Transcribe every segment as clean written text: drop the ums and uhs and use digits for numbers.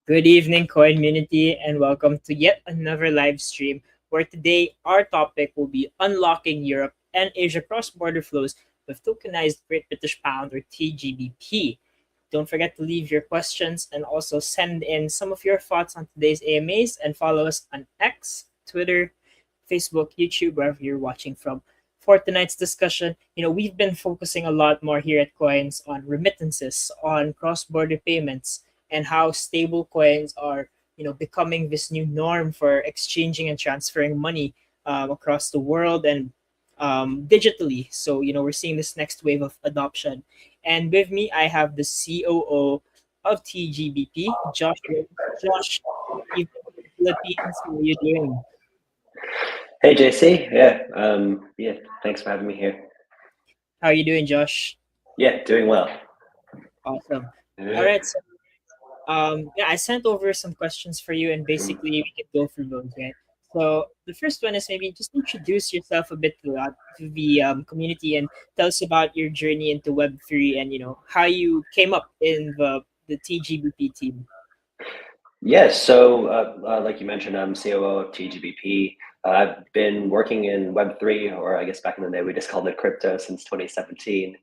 Good evening, Coin Community, and welcome to yet another live stream where today our topic will be unlocking Europe and Asia cross border flows with tokenized Great British Pound or tGBP. Don't forget to leave your questions and also send in some of your thoughts on today's AMAs and follow us on X, Twitter, Facebook, YouTube, wherever you're watching from. For tonight's discussion, we've been focusing a lot more here at Coins on remittances, on cross-border payments, and how stable coins are, becoming this new norm for exchanging and transferring money across the world and digitally. So, we're seeing this next wave of adoption. And with me, I have the COO of tGBP, Josh Reyes. Josh, good evening from the Philippines. How are you doing? Hey JC, thanks for having me here. How are you doing, Josh? Yeah, doing well. Awesome. All right. So, yeah, I sent over some questions for you, and basically we can go through those, right? So the first one is maybe just introduce yourself a bit to the community and tell us about your journey into Web3 and how you came up in the tGBP team. Yes, so like you mentioned, I'm COO of tGBP. I've been working in Web3, or I guess back in the day we just called it crypto, since 2017.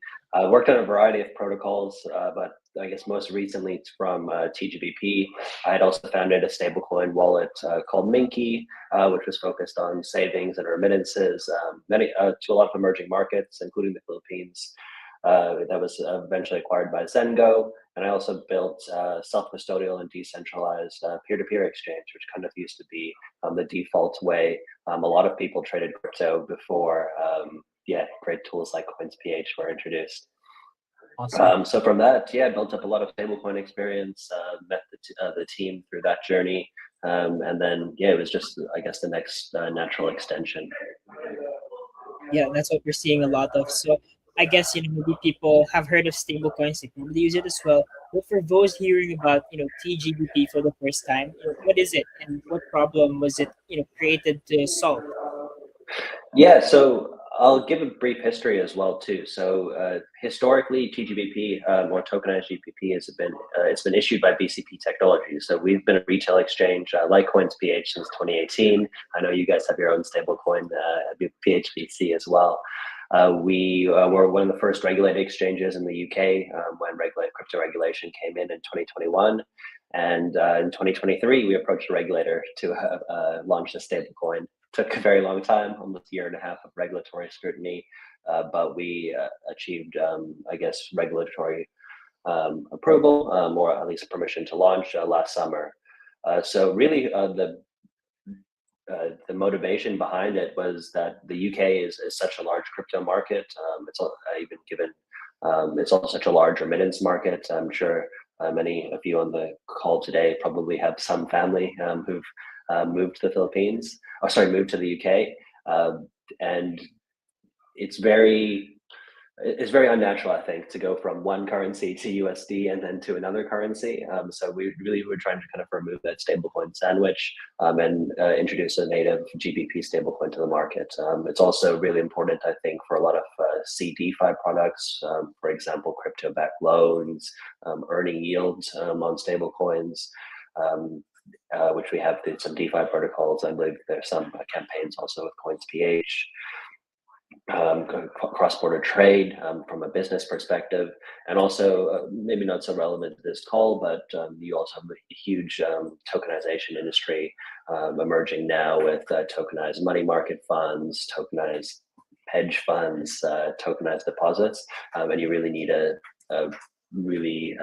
Worked on a variety of protocols, but I guess most recently it's from tGBP. I had also founded a stablecoin wallet called Minky, which was focused on savings and remittances, to a lot of emerging markets, including the Philippines. That was eventually acquired by Zengo. And I also built self-custodial and decentralized peer-to-peer exchange, which kind of used to be the default way a lot of people traded crypto before great tools like Coins.ph were introduced. Awesome. So from that, I built up a lot of stablecoin experience, met the team through that journey. And then, it was just, I guess, the next natural extension. Yeah, that's what we're seeing a lot of. So I guess maybe people have heard of stablecoins, they probably use it as well. But for those hearing about tGBP for the first time, what is it and what problem was it created to solve? Yeah, so I'll give a brief history as well too. So historically, tGBP or tokenized GBP has been it's been issued by BCP Technologies. So we've been a retail exchange like Coins.ph since 2018. I know you guys have your own stablecoin, PHBC as well. We were one of the first regulated exchanges in the UK when crypto regulation came in 2021. And in 2023, we approached the regulator to launch a stablecoin. Took a very long time, almost a year and a half of regulatory scrutiny, but we achieved, I guess, regulatory approval, or at least permission to launch last summer. So really, the motivation behind it was that the UK is such a large crypto market. It's even given it's also such a large remittance market. I'm sure many of you on the call today probably have some family who've moved to the Philippines, moved to the UK, and it's very unnatural, I think, to go from one currency to USD and then to another currency. So we really were trying to kind of remove that stablecoin sandwich and introduce a native GBP stablecoin to the market. It's also really important, I think, for a lot of CDeFi products, for example, crypto-backed loans, earning yields on stablecoins. Which we have through some DeFi protocols. I believe there's some campaigns also with Coins.ph. Cross-border trade from a business perspective, and also maybe not so relevant to this call, but you also have a huge tokenization industry emerging now with tokenized money market funds, tokenized hedge funds, tokenized deposits, and you really need a really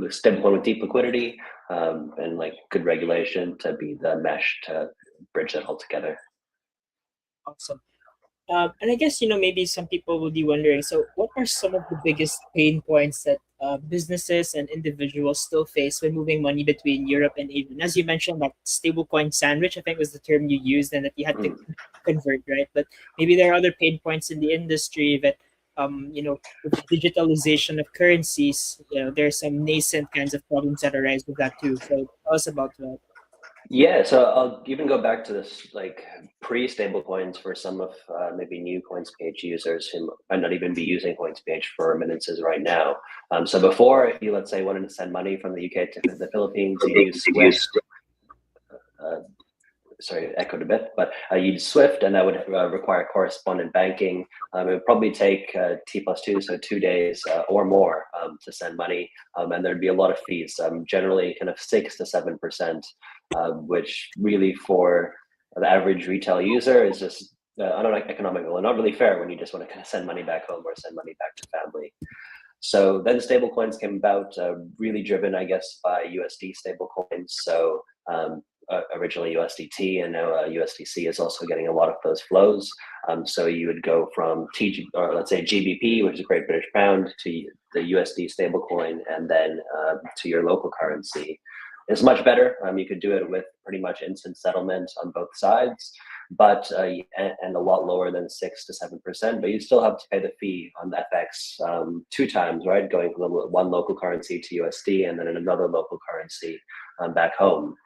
stablecoin with deep liquidity and like good regulation to be the mesh to bridge that all together. Awesome. And I guess maybe some people will be wondering. So, what are some of the biggest pain points that businesses and individuals still face when moving money between Europe and Asia? And as you mentioned, that stablecoin sandwich, I think was the term you used, and that you had to convert, right? But maybe there are other pain points in the industry that, with the digitalization of currencies, there's some nascent kinds of problems that arise with that too. So, tell us about that. Yeah, so I'll even go back to this like pre-stable coins for some of maybe new Coins.ph users who might not even be using Coins.ph for remittances right now. So before, if you let's say wanted to send money from the UK to the Philippines, you'd use Swift. Uh, Sorry, echoed a bit, but you'd Swift, and that would require correspondent banking. It would probably take T+2, so 2 days or more to send money, and there'd be a lot of fees, generally kind of 6 to 7%, which really for the average retail user is just uneconomical and not really fair when you just want to kind of send money back home or send money back to family. So then stablecoins came about, really driven, I guess, by USD stablecoins. So originally USDT, and now USDC is also getting a lot of those flows. So you would go from TG, or let's say GBP, which is a Great British Pound, to the USD stablecoin, and then to your local currency. It's much better. You could do it with pretty much instant settlement on both sides, but and a lot lower than 6 to 7%. But you still have to pay the fee on the FX 2 times, right? Going from one local currency to USD, and then another local currency back home.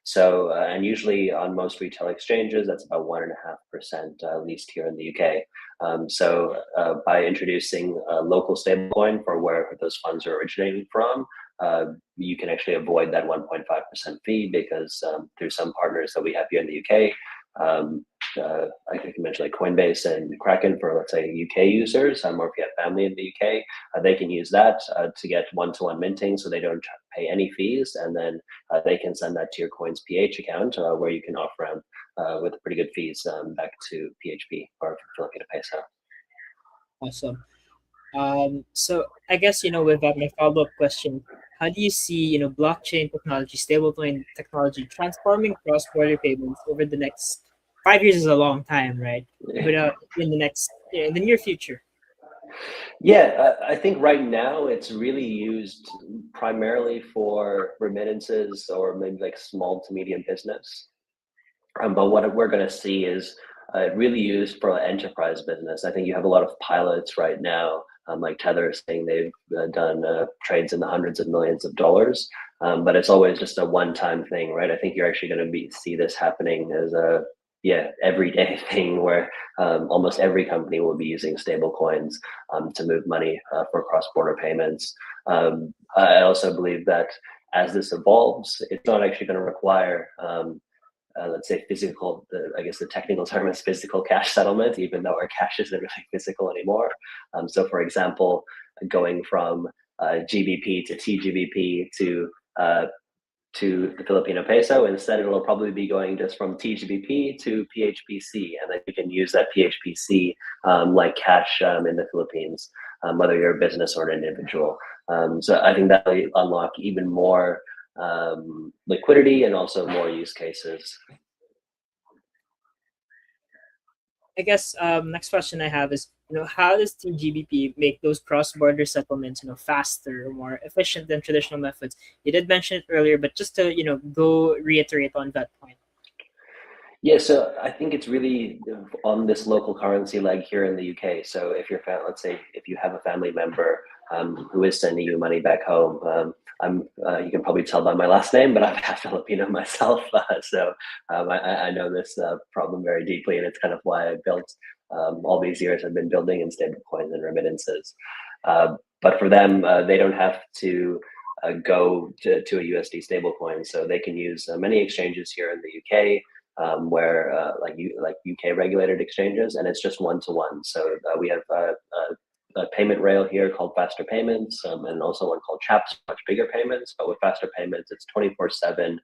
So, and usually on most retail exchanges, that's about 1.5%, at least here in the UK. By introducing a local stablecoin for where those funds are originating from, you can actually avoid that 1.5% fee because through some partners that we have here in the UK, I can mention like Coinbase and Kraken for, let's say, UK users, or if you have family in the UK, they can use that to get one-to-one minting, so they don't pay any fees, and then they can send that to your Coins.ph account, where you can off ramp with pretty good fees back to PHP or Filipino peso. Awesome. So I guess with that, my follow-up question: how do you see blockchain technology, stablecoin technology transforming cross-border payments over the next 5 years? Is a long time, right? But in the next in the near future. Yeah, I think right now it's really used primarily for remittances or maybe like small to medium business. But what we're going to see is really used for enterprise business. I think you have a lot of pilots right now, like Tether saying they've done trades in the hundreds of millions of dollars, but it's always just a one-time thing, right? I think you're actually going to see this happening as a everyday thing where almost every company will be using stable coins to move money for cross-border payments. I also believe that as this evolves, it's not actually going to require let's say physical, I guess the technical term is physical cash settlement, even though our cash isn't really physical anymore. So for example, going from GBP to tGBP uh, to the Filipino peso, instead it'll probably be going just from tGBP to PHPC, and then you can use that PHPC like cash in the Philippines, whether you're a business or an individual. So I think that will unlock even more liquidity and also more use cases. I guess next question I have is, how does tGBP make those cross-border settlements, faster, more efficient than traditional methods? You did mention it earlier, but just to, go reiterate on that point. Yeah, so I think it's really on this local currency leg here in the UK. So if let's say if you have a family member who is sending you money back home, you can probably tell by my last name, but I'm half Filipino myself, I know this problem very deeply, and it's kind of why I built all these years I've been building in stablecoins and remittances. But for them, they don't have to go to a USD stablecoin, so they can use many exchanges here in the UK where like UK regulated exchanges, and it's just one-to-one. So we have a payment rail here called Faster Payments, and also one called Chaps, much bigger payments. But with Faster Payments, it's 24/7.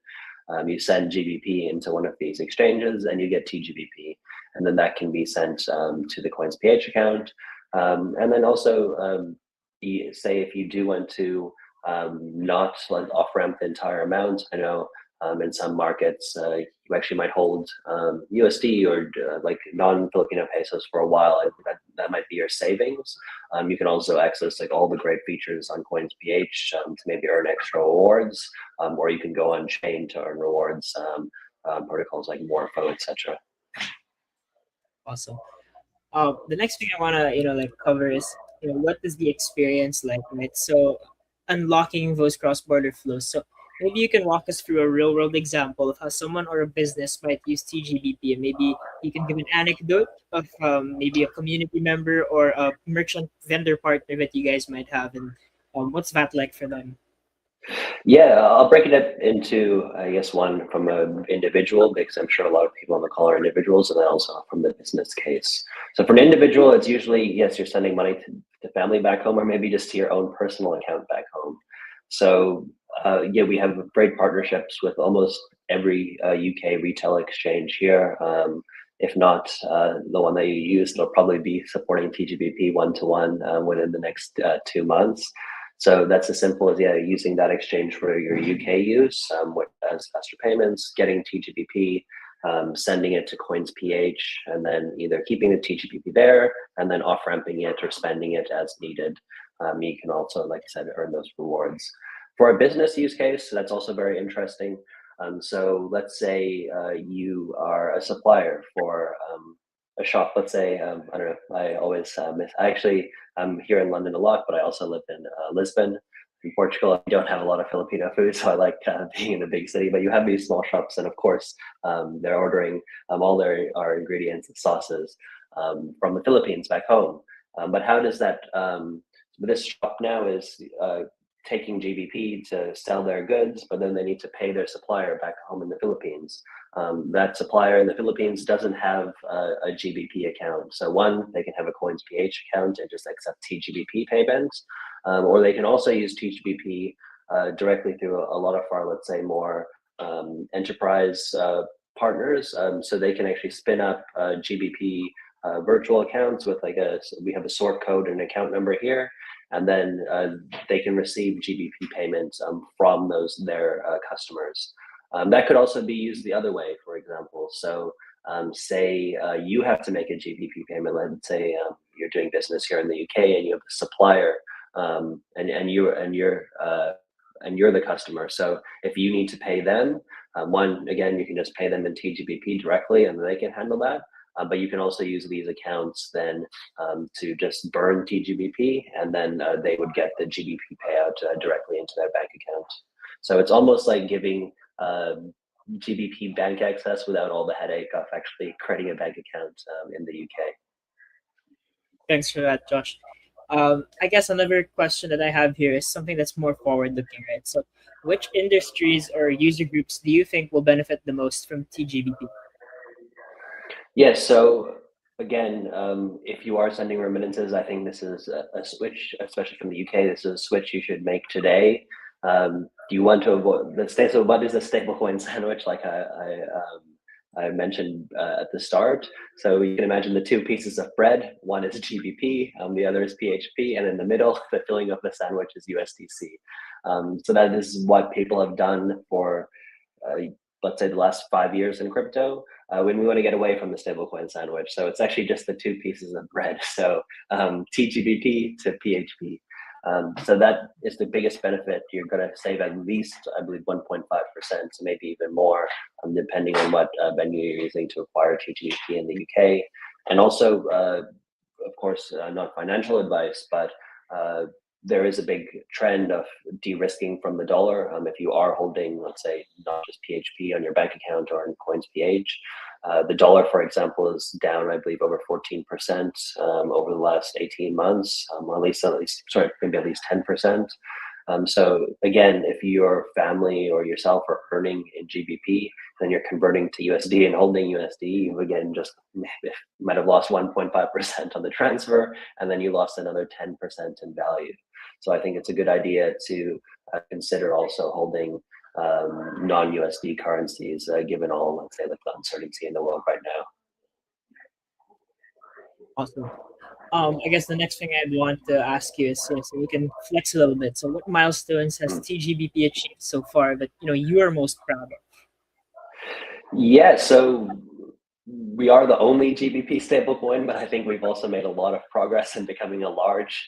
You send GBP into one of these exchanges, and you get tGBP, and then that can be sent to the Coins.ph account. And then also, say if you do want to not like off ramp the entire amount, I know in some markets, you actually might hold USD or like non-Filipino pesos for a while. That might be your savings. You can also access like all the great features on Coins.ph to maybe earn extra rewards, or you can go on chain to earn rewards, protocols like Morpho, etc. Awesome. The next thing I want to cover is, what is the experience like, right? So unlocking those cross-border flows. So Maybe you can walk us through a real world example of how someone or a business might use tGBP, and maybe you can give an anecdote of maybe a community member or a merchant vendor partner that you guys might have, and what's that like for them? Yeah, I'll break it up into, I guess, one from an individual, because I'm sure a lot of people on the call are individuals, and then also from the business case. So for an individual, it's usually, yes, you're sending money to family back home, or maybe just to your own personal account back home. So yeah, we have great partnerships with almost every UK retail exchange here. If not the one that you use, they'll probably be supporting tGBP one-to-one within the next 2 months. So that's as simple as, yeah, using that exchange for your UK use, as faster payments, getting tGBP, sending it to Coins.ph, and then either keeping the tGBP there and then off ramping it or spending it as needed. You can also, like I said, earn those rewards. For a business use case, that's also very interesting. So let's say you are a supplier for a shop. Let's say, I don't know, I always miss, I actually, I'm here in London a lot, but I also live in Lisbon. In Portugal, I don't have a lot of Filipino food, so I like being in a big city. But you have these small shops, and of course, they're ordering all our ingredients and sauces from the Philippines back home. But how does that? This shop now is taking GBP to sell their goods, but then they need to pay their supplier back home in the Philippines. That supplier in the Philippines doesn't have a GBP account. So one, they can have a Coins.ph account and just accept tGBP payments, or they can also use tGBP directly through a lot of our, let's say, more enterprise partners. So they can actually spin up GBP virtual accounts with we have a sort code and account number here, and then they can receive GBP payments from their customers. That could also be used the other way, for example. So say you have to make a GBP payment. Let's say you're doing business here in the UK and you have a supplier, and you're the customer. So if you need to pay them, again, you can just pay them in tGBP directly, and they can handle that. But you can also use these accounts then to just burn tGBP, and then they would get the GBP payout directly into their bank account. So it's almost like giving GBP bank access without all the headache of actually creating a bank account in the UK. Thanks for that, Josh. I guess another question that I have here is something that's more forward looking, right? So, which industries or user groups do you think will benefit the most from tGBP? Yes. So again, if you are sending remittances, I think this is a switch, especially from the UK. This is a switch you should make today. Do you want to avoid the state? So what is a stablecoin sandwich? Like I mentioned at the start. So you can imagine the two pieces of bread. One is GBP, the other is PHP, and in the middle, the filling of the sandwich is USDC. So that is what people have done for, let's say, the last 5 years in crypto. When we want to get away from the stablecoin sandwich. So it's actually just the two pieces of bread. So tGBP to PHP. So that is the biggest benefit. You're going to save at least, I believe, 1.5%, maybe even more, depending on what venue you're using to acquire tGBP in the UK. And also, of course, not financial advice, but there is a big trend of de-risking from the dollar. If you are holding, let's say, not just PHP on your bank account or in Coins.ph, the dollar, for example, is down, I believe, over 14% over the last 18 months, or at least, maybe at least 10%. So again, if your family or yourself are earning in GBP, then you're converting to USD and holding USD, you again just might have lost 1.5% on the transfer, and then you lost another 10% in value. So I think it's a good idea to consider also holding non-USD currencies, given all, let's say, the uncertainty in the world right now. Awesome. I guess the next thing I'd want to ask you is, so we can flex a little bit. So, what milestones has tGBP achieved so far that you are most proud of? Yeah, so we are the only GBP stablecoin, but I think we've also made a lot of progress in becoming a large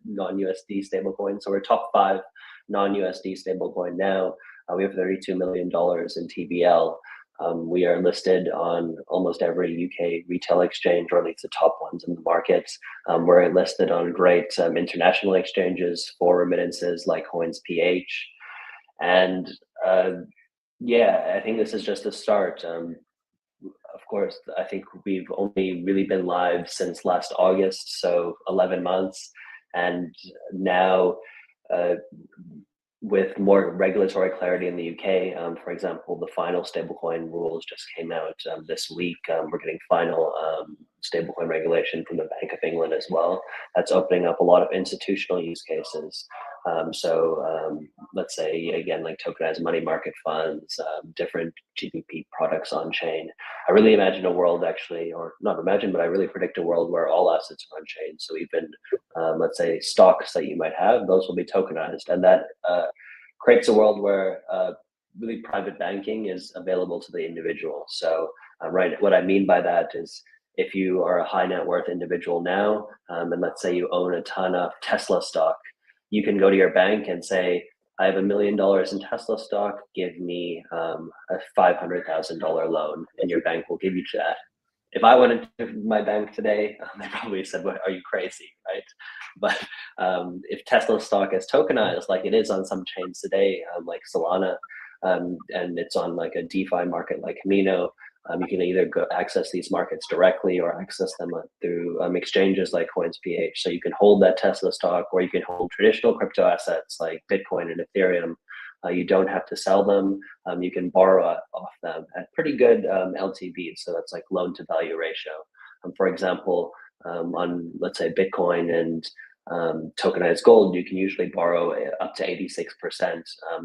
non-USD stablecoin. So we're top 5 non-USD stablecoin now. We have $32 million in TBL. We are listed on almost every UK retail exchange, or at least the top ones in the market. We're listed on great international exchanges for remittances like Coins.ph. And yeah, I think this is just a start. Of course, I think we've only really been live since last August, so 11 months. And now, uh, with more regulatory clarity in the UK, for example, the final stablecoin rules just came out this week. We're getting final stablecoin regulation from the Bank of England as well. That's opening up a lot of institutional use cases. Let's say, again, like tokenized money market funds, different GBP products on chain. I really imagine a world, actually, or not imagine, but I really predict a world where all assets are on chain. So even, let's say, stocks that you might have, those will be tokenized. And that creates a world where really private banking is available to the individual. So, right, what I mean by that is if you are a high net worth individual now, and let's say you own a ton of Tesla stock, you can go to your bank and say, I have $1 million in Tesla stock, give me a $500,000 loan, and your bank will give you that. If I went into my bank today, they probably said, "What, are you crazy?" Right? But if Tesla stock is tokenized, like it is on some chains today, like Solana, and it's on like a DeFi market like Camino, you can either go access these markets directly or access them through exchanges like Coins.ph. So you can hold that Tesla stock, or you can hold traditional crypto assets like Bitcoin and Ethereum. You don't have to sell them. You can borrow off them at pretty good LTV. So that's like loan to value ratio. For example, on let's say Bitcoin and tokenized gold, you can usually borrow up to 86%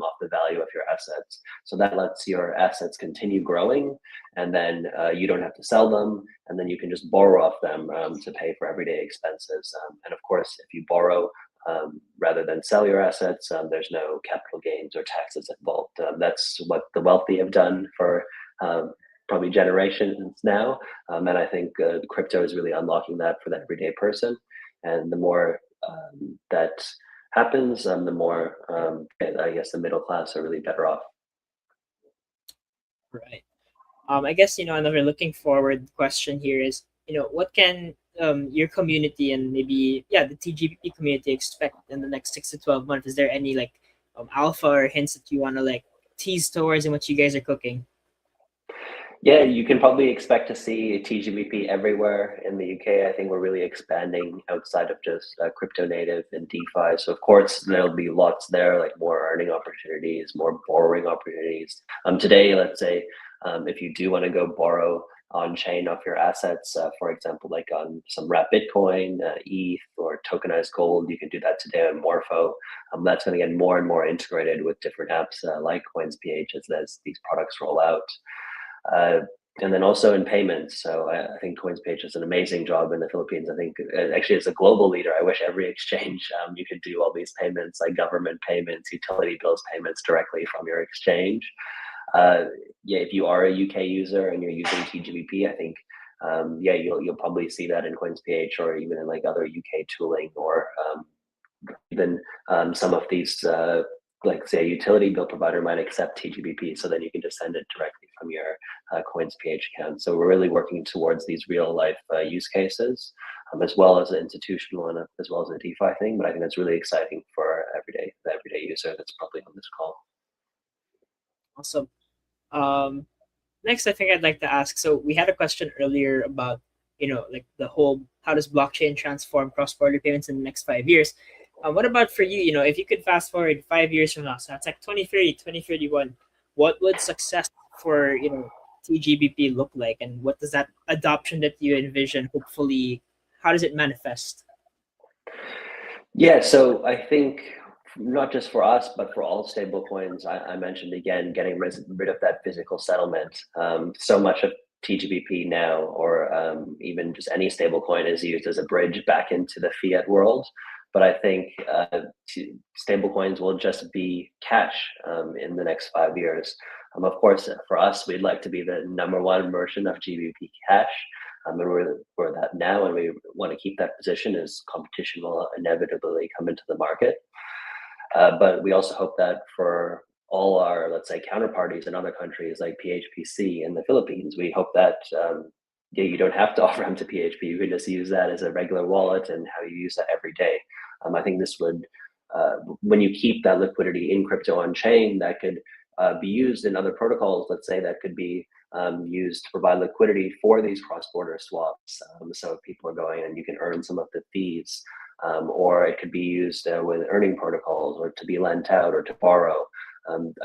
off the value of your assets. So that lets your assets continue growing, and then you don't have to sell them, and then you can just borrow off them to pay for everyday expenses. And of course, if you borrow rather than sell your assets, there's no capital gains or taxes involved. That's what the wealthy have done for probably generations now. And I think crypto is really unlocking that for the everyday person. And the more that happens, the more I guess the middle class are really better off. Right. I guess another looking forward question here is what can your community and maybe the tGBP community expect in the next 6 to 12 months? Is there any like alpha or hints that you want to like tease towards in what you guys are cooking? Yeah, you can probably expect to see tGBP everywhere in the UK. I think we're really expanding outside of just crypto native and DeFi. So of course there'll be lots there, like more earning opportunities, more borrowing opportunities. Today, let's say if you do want to go borrow on chain off your assets, for example, like on some wrapped Bitcoin, ETH, or tokenized gold, you can do that today on Morpho. That's going to get more and more integrated with different apps like Coins.ph as these products roll out. And then also in payments. So I think Coins.ph does an amazing job in the Philippines. I think actually as a global leader, I wish every exchange you could do all these payments, like government payments, utility bills payments directly from your exchange. Yeah, if you are a UK user and you're using tGBP, I think yeah, you'll probably see that in Coins.ph or even in like other UK tooling, or even some of these like say a utility bill provider might accept tGBP, so then you can just send it directly from your Coins.ph account. So we're really working towards these real life use cases, as well as an institutional and as well as a DeFi thing. But I think that's really exciting for the everyday user that's probably on this call. Awesome. Next, I think I'd like to ask. So we had a question earlier about like the whole how does blockchain transform cross-border payments in the next 5 years. What about for you? If you could fast forward 5 years from now, so that's like 2030, 2031, what would success for tGBP look like, and what does that adoption that you envision hopefully, how does it manifest? Yeah, so I think not just for us, but for all stablecoins, I mentioned again, getting rid of that physical settlement. So much of tGBP now, or even just any stablecoin, is used as a bridge back into the fiat world. But I think stablecoins will just be cash in the next 5 years. Of course, for us, we'd like to be the #1 version of GBP Cash. And we're that now, and we want to keep that position as competition will inevitably come into the market. But we also hope that for all our, let's say, counterparties in other countries like PHPC in the Philippines, we hope that yeah, you don't have to offer them to PHP. You can just use that as a regular wallet and how you use that every day. I think this would when you keep that liquidity in crypto on chain, that could be used in other protocols. Let's say that could be used to provide liquidity for these cross-border swaps. So if people are going and you can earn some of the fees, or it could be used with earning protocols, or to be lent out, or to borrow.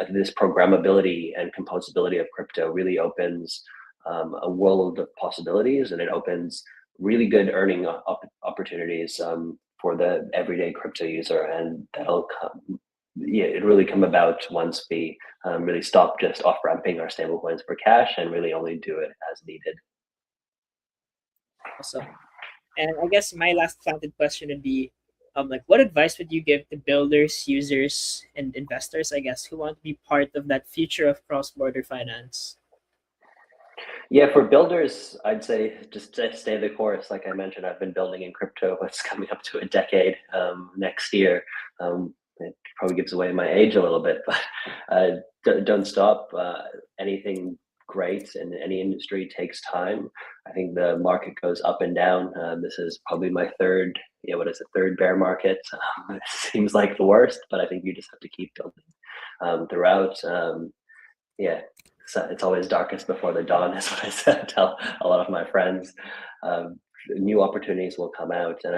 This programmability and composability of crypto really opens a world of possibilities, and it opens really good earning opportunities for the everyday crypto user, and that'll come. Yeah, it really come about once we really stop just off-ramping our stablecoins for cash and really only do it as needed. Awesome. And I guess my last planted question would be, like, what advice would you give to builders, users, and investors, I guess, who want to be part of that future of cross-border finance? Yeah, for builders, I'd say just to stay the course. Like I mentioned, I've been building in crypto. It's coming up to a decade next year. It probably gives away my age a little bit, but don't stop. Anything great in any industry takes time. I think the market goes up and down. This is probably my third, third bear market. It seems like the worst, but I think you just have to keep building throughout. Yeah, so it's always darkest before the dawn is what I tell a lot of my friends. New opportunities will come out, and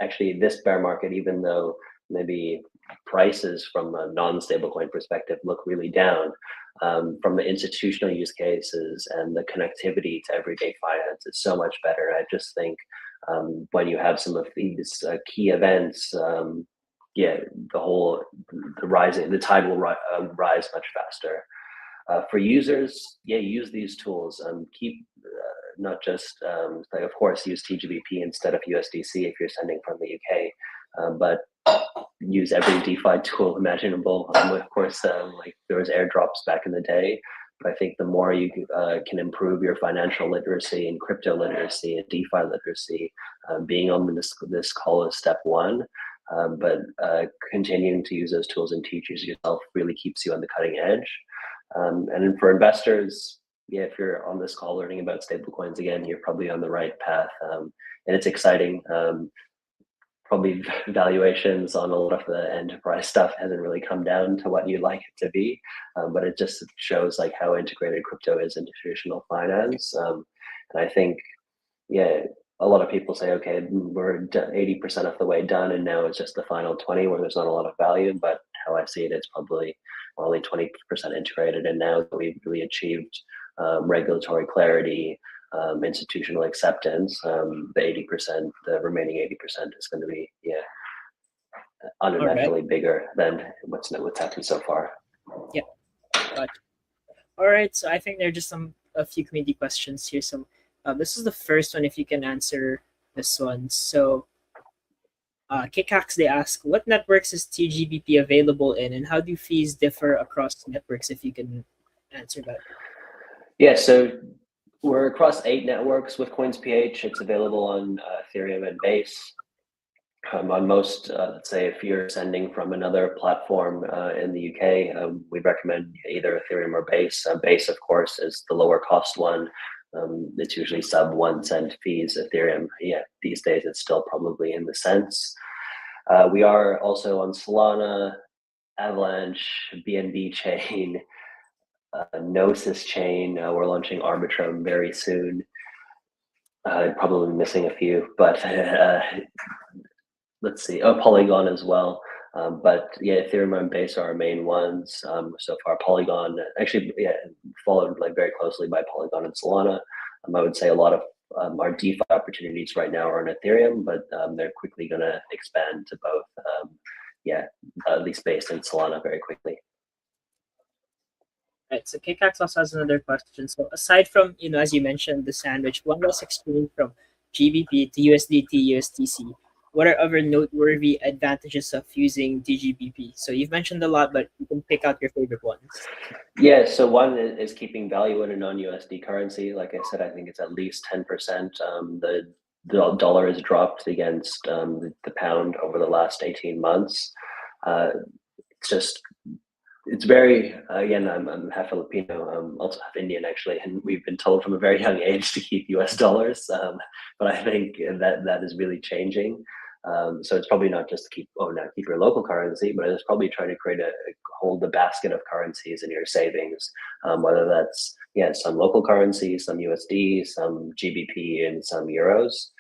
actually this bear market, even though maybe prices from a non-stablecoin perspective look really down, from the institutional use cases and the connectivity to everyday finance is so much better. I just think when you have some of these key events, the tide will rise much faster. For users, use these tools. Keep not just of course, use tGBP instead of USDC if you're sending from the UK, but use every DeFi tool imaginable. Of course, like there was airdrops back in the day, but I think the more you can improve your financial literacy and crypto literacy and DeFi literacy, being on this call is step one. But continuing to use those tools and teach yourself really keeps you on the cutting edge. And for investors, if you're on this call learning about stablecoins again, you're probably on the right path, and it's exciting. Probably valuations on a lot of the enterprise stuff hasn't really come down to what you'd like it to be, but it just shows like how integrated crypto is into traditional finance. And I think, a lot of people say, okay, we're 80% of the way done, and now it's just the final 20 where there's not a lot of value. But how I see it, it's probably only 20% integrated, and now that we've really achieved regulatory clarity, institutional acceptance, the remaining 80% is going to be unimaginably bigger than what's happened so far. Yeah, gotcha. All right, so I think there are just a few community questions here. So this is the first one, if you can answer this one. So Kickax, they ask, what networks is tGBP available in, and how do fees differ across networks, if you can answer that? Yeah, so we're across 8 networks with Coins.ph. It's available on Ethereum and Base. On most, let's say if you're sending from another platform in the UK, we recommend either Ethereum or Base. Base, of course, is the lower cost one. It's usually sub 1 cent fees. Ethereum, these days it's still probably in the cents. We are also on Solana, Avalanche, BNB chain, Gnosis chain. We're launching Arbitrum very soon. Probably missing a few, but let's see. Polygon as well. But Ethereum and Base are our main ones so far. Polygon, actually, followed like very closely by Polygon and Solana. I would say a lot of our DeFi opportunities right now are on Ethereum, but they're quickly going to expand to both. At least Base and Solana very quickly. Right, so Kickax also has another question. So aside from, as you mentioned, the sandwich, one less exchange from GBP to USDT, USDC, what are other noteworthy advantages of using tGBP? So you've mentioned a lot, but you can pick out your favorite ones. Yeah, so one is keeping value in a non-USD currency. Like I said, I think it's at least 10%. The dollar has dropped against the pound over the last 18 months. It's very, again, I'm half Filipino, I'm also half Indian actually, and we've been told from a very young age to keep US dollars, but I think that is really changing. So it's probably not just to keep your local currency, but it's probably trying to hold the basket of currencies in your savings, whether that's some local currency, some USD, some GBP, and some euros.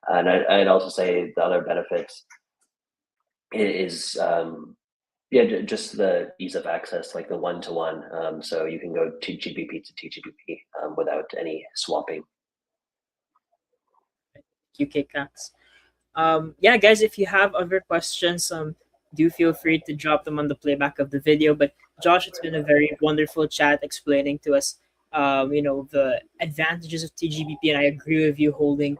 And I'd also say the other benefit is just the ease of access, like the one-to-one. So you can go tGBP to tGBP without any swapping. UK Cats. Yeah, guys, if you have other questions, do feel free to drop them on the playback of the video. But Josh, it's been a very wonderful chat explaining to us, the advantages of tGBP, and I agree with you holding,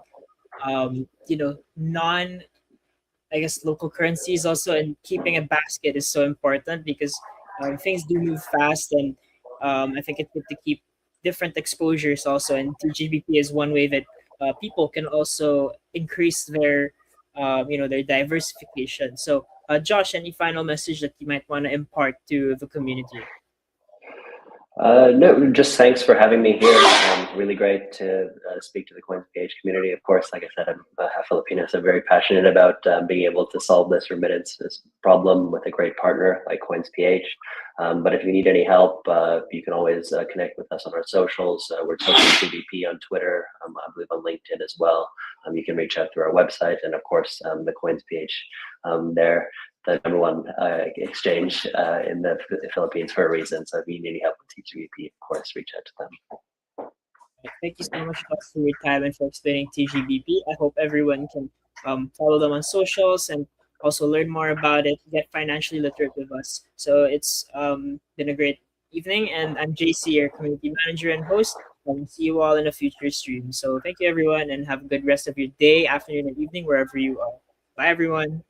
non I guess local currencies also, and keeping a basket is so important because things do move fast, and I think it's good to keep different exposures also. And TGBP is one way that people can also increase their diversification. So, Josh, any final message that you might want to impart to the community? No, just thanks for having me here. Really great to speak to the Coins.ph community. Of course, like I said, I'm half Filipino, so very passionate about being able to solve this remittances problem with a great partner like Coins.ph. But if you need any help, you can always connect with us on our socials. We're tGBP on Twitter, I believe on LinkedIn as well. You can reach out through our website, and of course, the Coins.ph there. The number one exchange in the Philippines for a reason. So if you need any help with tGBP, of course, reach out to them. Thank you so much, Josh, for your time and for explaining TGBP. I hope everyone can follow them on socials and also learn more about it, get financially literate with us. So it's been a great evening, and I'm JC, your community manager and host. See you all in a future stream. So thank you, everyone, and have a good rest of your day, afternoon, and evening, wherever you are. Bye, everyone.